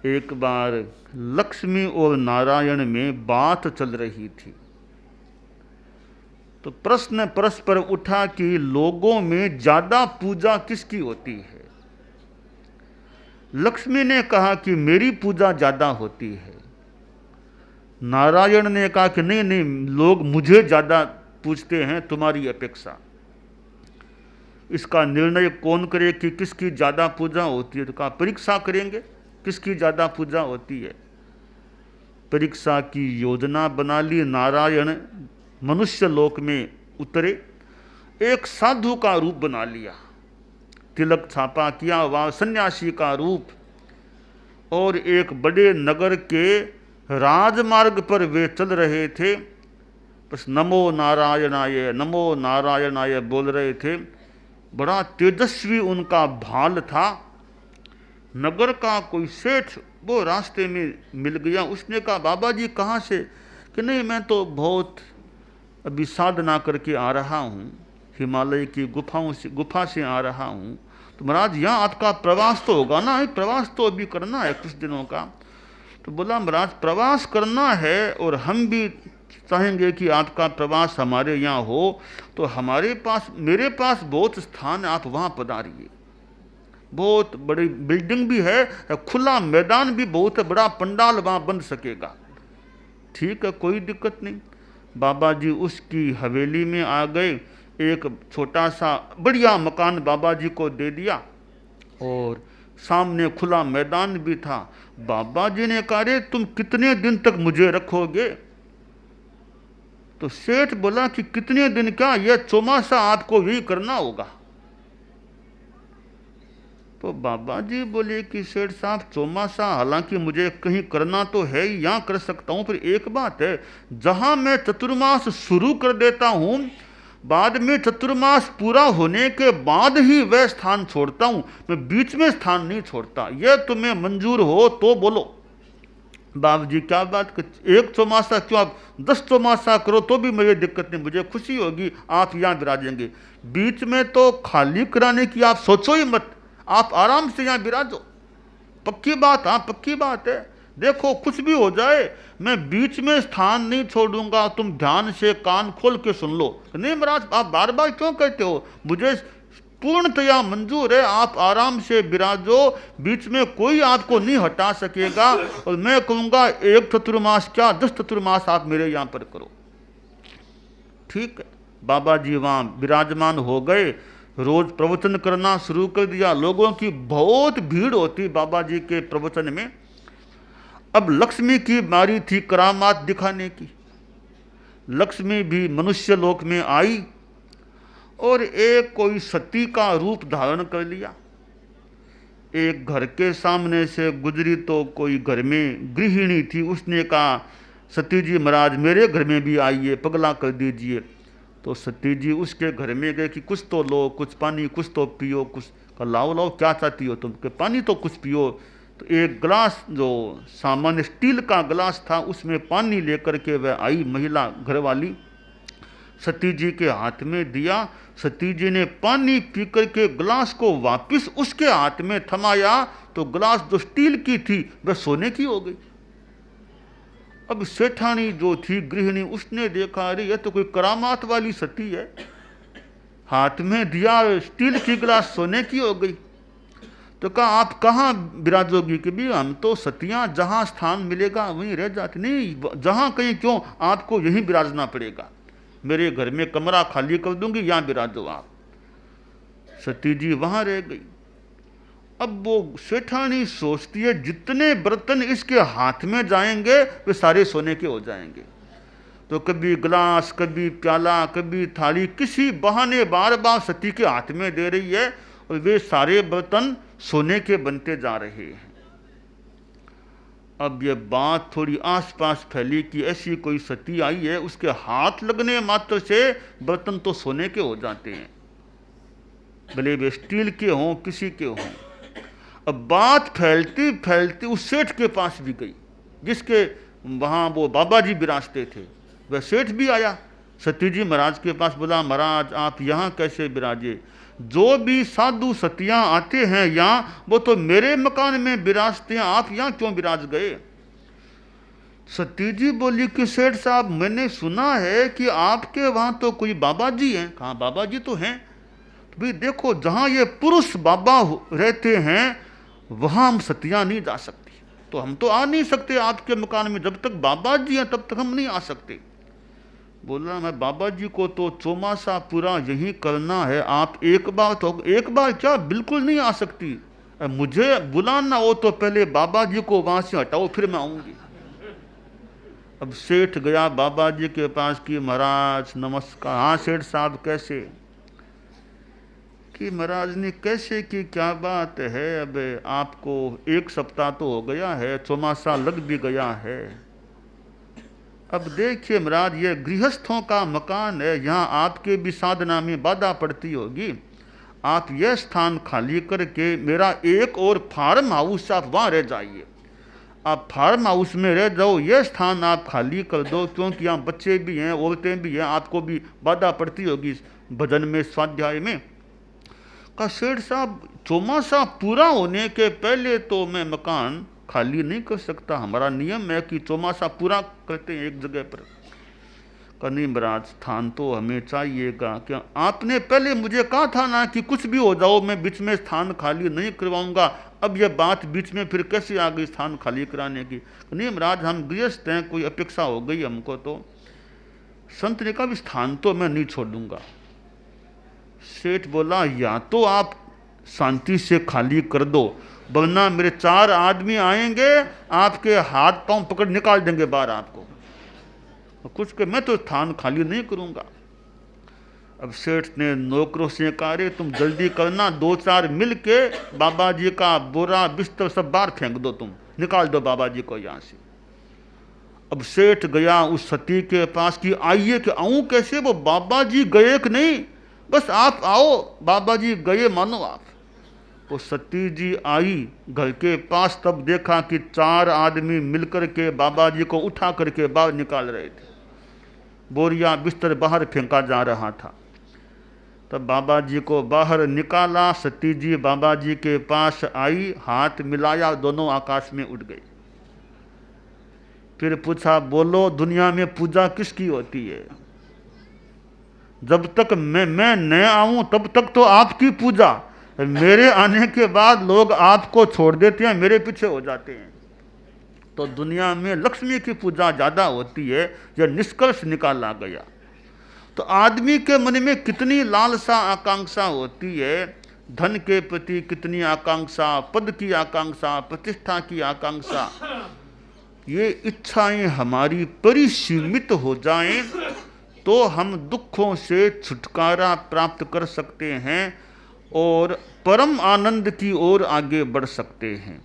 एक बार लक्ष्मी और नारायण में बात चल रही थी, तो प्रश्न परस्पर उठा कि लोगों में ज्यादा पूजा किसकी होती है। लक्ष्मी ने कहा कि मेरी पूजा ज्यादा होती है। नारायण ने कहा कि नहीं नहीं, लोग मुझे ज्यादा पूजते हैं तुम्हारी अपेक्षा। इसका निर्णय कौन करे कि किसकी ज्यादा पूजा होती है? तो कहा परीक्षा करेंगे किसकी ज्यादा पूजा होती है। परीक्षा की योजना बना ली। नारायण मनुष्य लोक में उतरे, एक साधु का रूप बना लिया, तिलक छापा किया, वह सन्यासी का रूप, और एक बड़े नगर के राजमार्ग पर वे चल रहे थे। बस नमो नारायणाय नमो नारायणाय बोल रहे थे। बड़ा तेजस्वी उनका भाल था। नगर का कोई सेठ वो रास्ते में मिल गया। उसने कहा बाबा जी कहाँ से? कि नहीं, मैं तो बहुत अभी साधना करके आ रहा हूँ, हिमालय की गुफा से आ रहा हूँ। तो महाराज यहाँ आपका प्रवास तो होगा ना? प्रवास तो अभी करना है कुछ दिनों का। तो बोला महाराज प्रवास करना है और हम भी चाहेंगे कि आपका प्रवास हमारे यहाँ हो, तो हमारे पास मेरे पास बहुत स्थान है, आप वहाँ पधारिए। बहुत बड़ी बिल्डिंग भी है, खुला मैदान भी बहुत है, बड़ा पंडाल वहाँ बन सकेगा। ठीक है, कोई दिक्कत नहीं। बाबा जी उसकी हवेली में आ गए। एक छोटा सा बढ़िया मकान बाबा जी को दे दिया और सामने खुला मैदान भी था। बाबा जी ने कहा रे तुम कितने दिन तक मुझे रखोगे? तो सेठ बोला कि कितने दिन क्या, यह चौमासा आपको यही करना होगा। तो बाबा जी बोले कि सेठ साहब चौमासा हालांकि मुझे कहीं करना तो है ही, यहाँ कर सकता हूँ, पर एक बात है, जहाँ मैं चतुर्मास शुरू कर देता हूँ बाद में चतुर्मास पूरा होने के बाद ही वह स्थान छोड़ता हूँ, मैं बीच में स्थान नहीं छोड़ता। यह तुम्हें मंजूर हो तो बोलो। बाबा जी क्या बात कर, एक चौमासा क्यों, आप 10 चौमासा करो तो भी मुझे दिक्कत नहीं, मुझे खुशी होगी आप यहाँ विराजेंगे। बीच में तो खाली कराने की आप सोचो ही मत, आप आराम से यहाँ विराजो। पक्की बात? हाँ पक्की बात है। देखो कुछ भी हो जाए मैं बीच में स्थान नहीं छोड़ूंगा, तुम ध्यान से कान खोल के सुन लो। नहीं महाराज आप बार बार क्यों कहते हो, मुझे पूर्णतया मंजूर है, आप आराम से विराजो, बीच में कोई आपको नहीं हटा सकेगा। और मैं कहूँगा एक चतुर्मास क्या 10 चतुर्मास आप मेरे यहाँ पर करो। ठीक है, बाबा जी वहाँ विराजमान हो गए, रोज प्रवचन करना शुरू कर दिया। लोगों की बहुत भीड़ होती बाबा जी के प्रवचन में। अब लक्ष्मी की बारी थी करामात दिखाने की। लक्ष्मी भी मनुष्य लोक में आई और एक कोई सती का रूप धारण कर लिया। एक घर के सामने से गुजरी तो कोई घर में गृहिणी थी, उसने कहा सती जी महाराज मेरे घर में भी आइए, पगला कर दीजिए। तो सती जी उसके घर में गए कि कुछ तो लो, कुछ पानी कुछ तो पियो, कुछ लाओ लाओ क्या चाहती हो तुम, कि पानी तो कुछ पियो। तो एक गिलास जो सामान्य स्टील का गिलास था उसमें पानी लेकर के वह आई महिला घरवाली, सती जी के हाथ में दिया। सती जी ने पानी पीकर के गिलास को वापस उसके हाथ में थमाया तो गिलास जो स्टील की थी वह सोने की हो गई। अब सेठानी जो थी गृहिणी उसने देखा अरे यह तो कोई करामात वाली सती है, हाथ में दिया स्टील की गिलास सोने की हो गई। तो कहा आप कहाँ विराजोगी? कि भी हम तो सतियाँ जहाँ स्थान मिलेगा वहीं रह जाती। नहीं जहाँ कहीं क्यों, आपको यहीं विराजना पड़ेगा, मेरे घर में कमरा खाली कर दूंगी, यहाँ विराजो आप। सती जी वहाँ रह गई। अब वो सेठानी सोचती है जितने बर्तन इसके हाथ में जाएंगे वे सारे सोने के हो जाएंगे। तो कभी गिलास, कभी प्याला, कभी थाली, किसी बहाने बार बार सती के हाथ में दे रही है और वे सारे बर्तन सोने के बनते जा रहे हैं। अब ये बात थोड़ी आसपास फैली कि ऐसी कोई सती आई है, उसके हाथ लगने मात्र से बर्तन तो सोने के हो जाते हैं, भले वे स्टील के हों किसी के हों। अब बात फैलती फैलती उस सेठ के पास भी गई जिसके वहाँ वो बाबा जी विराजते थे। वह सेठ भी आया सती जी महाराज के पास, बोला महाराज आप यहाँ कैसे विराजे? जो भी साधु सतियां आते हैं यहाँ, वो तो मेरे मकान में विराजते हैं, आप यहाँ क्यों विराज गए? सती जी बोली कि सेठ साहब, मैंने सुना है कि आपके वहाँ तो कोई बाबा जी हैं। कहा बाबा जी तो हैं। तो भाई देखो, जहाँ ये पुरुष बाबा रहते हैं वहाँ हम सतियाँ नहीं जा सकती, तो हम तो आ नहीं सकते आपके मकान में, जब तक बाबा जी हैं तब तक हम नहीं आ सकते। बोला मैं बाबा जी को तो चौमासा पूरा यही करना है, आप एक बार तो, एक बार क्या, बिल्कुल नहीं आ सकती। मुझे बुलाना हो तो पहले बाबा जी को वहाँ से हटाओ, फिर मैं आऊँगी। अब सेठ गया बाबा जी के पास कि महाराज नमस्कार। हाँ सेठ साहब कैसे? कि महाराज ने कैसे कि क्या बात है, अब आपको 1 सप्ताह तो हो गया है, चौमासा लग भी गया है। अब देखिए महाराज, ये गृहस्थों का मकान है, यहाँ आपके भी साधना में बाधा पड़ती होगी। आप यह स्थान खाली करके मेरा एक और फार्म हाउस, आप वहाँ रह जाइए। आप फार्म हाउस में रह जाओ, यह स्थान आप खाली कर दो, क्योंकि यहाँ बच्चे भी हैं, औरतें भी हैं, आपको भी बाधा पड़ती होगी भजन में, स्वाध्याय में। का सेठ साहब, चौमासा पूरा होने के पहले तो मैं मकान खाली नहीं कर सकता, हमारा नियम है कि चौमासा पूरा करते हैं एक जगह पर। का नहीं महाराज, स्थान तो हमें चाहिएगा। क्या आपने पहले मुझे कहा था ना कि कुछ भी हो जाओ मैं बीच में स्थान खाली नहीं करवाऊंगा, अब यह बात बीच में फिर कैसे आ गई स्थान खाली कराने की? नहीं महाराज, हम गृहस्थ हैं, कोई अपेक्षा हो गई हमको तो। संत ने कहा स्थान तो मैं नहीं छोड़ूंगा। सेठ बोला या तो आप शांति से खाली कर दो, वरना मेरे 4 आदमी आएंगे, आपके हाथ पांव पकड़ निकाल देंगे बाहर आपको। कुछ के मैं तो स्थान खाली नहीं करूंगा। अब सेठ ने नौकरों से कहा रे तुम जल्दी करना, 2-4 मिल के बाबा जी का बोरा बिस्तर सब बाहर फेंक दो, तुम निकाल दो बाबा जी को यहाँ से। अब सेठ गया उस सती के पास कि आइए, कि आऊं कैसे, वो बाबा जी गए कि नहीं, बस आप आओ, बाबा जी गए मानो आप। वो सती जी आई घर के पास, तब देखा कि 4 आदमी मिलकर के बाबा जी को उठा करके बाहर निकाल रहे थे, बोरिया बिस्तर बाहर फेंका जा रहा था। तब बाबा जी को बाहर निकाला, सती जी बाबा जी के पास आई, हाथ मिलाया, दोनों आकाश में उड़ गई। फिर पूछा बोलो दुनिया में पूजा किसकी होती है? जब तक मैं न आऊं तब तक तो आपकी पूजा, मेरे आने के बाद लोग आपको छोड़ देते हैं, मेरे पीछे हो जाते हैं। तो दुनिया में लक्ष्मी की पूजा ज़्यादा होती है, यह निष्कर्ष निकाला गया। तो आदमी के मन में कितनी लालसा आकांक्षा होती है, धन के प्रति कितनी आकांक्षा, पद की आकांक्षा, प्रतिष्ठा की आकांक्षा। ये इच्छाएं हमारी परिसीमित हो जाएं तो हम दुखों से छुटकारा प्राप्त कर सकते हैं और परम आनंद की ओर आगे बढ़ सकते हैं।